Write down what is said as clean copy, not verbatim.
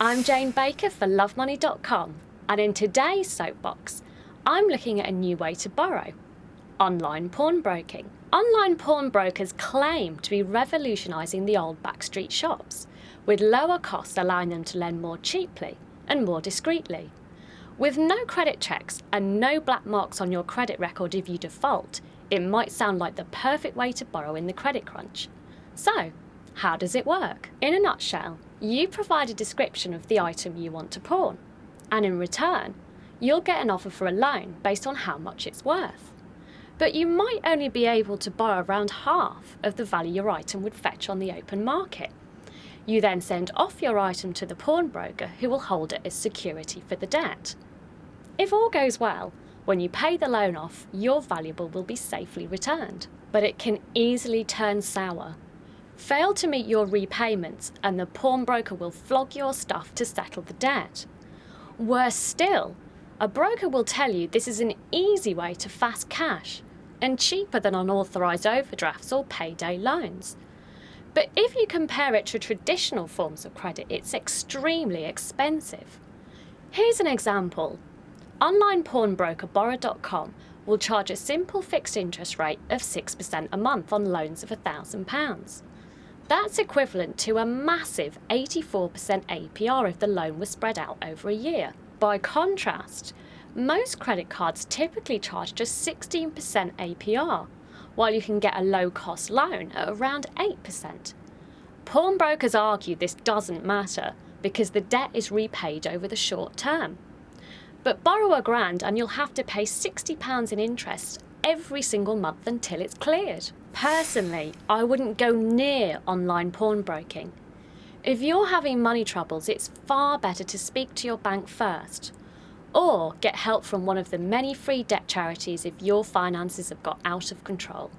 I'm Jane Baker for lovemoney.com, and in today's Soapbox, I'm looking at a new way to borrow: online pawnbroking. Online pawnbrokers claim to be revolutionising the old backstreet shops, with lower costs allowing them to lend more cheaply and more discreetly. With no credit checks and no black marks on your credit record if you default, it might sound like the perfect way to borrow in the credit crunch. So, how does it work? In a nutshell, you provide a description of the item you want to pawn, and in return, you'll get an offer for a loan based on how much it's worth. But you might only be able to borrow around half of the value your item would fetch on the open market. You then send off your item to the pawnbroker, who will hold it as security for the debt. If all goes well, when you pay the loan off, your valuable will be safely returned. But it can easily turn sour. Fail to meet your repayments and the pawnbroker will flog your stuff to settle the debt. Worse still, a broker will tell you this is an easy way to fast cash and cheaper than unauthorised overdrafts or payday loans. But if you compare it to traditional forms of credit, it's extremely expensive. Here's an example. Online pawnbroker Borrow.com will charge a simple fixed interest rate of 6% a month on loans of £1,000. That's equivalent to a massive 84% APR if the loan was spread out over a year. By contrast, most credit cards typically charge just 16% APR, while you can get a low-cost loan at around 8%. Pawnbrokers argue this doesn't matter because the debt is repaid over the short term. But borrow £1,000 and you'll have to pay £60 in interest every single month until it's cleared. Personally, I wouldn't go near online pawnbroking. If you're having money troubles, it's far better to speak to your bank first, or get help from one of the many free debt charities if your finances have got out of control.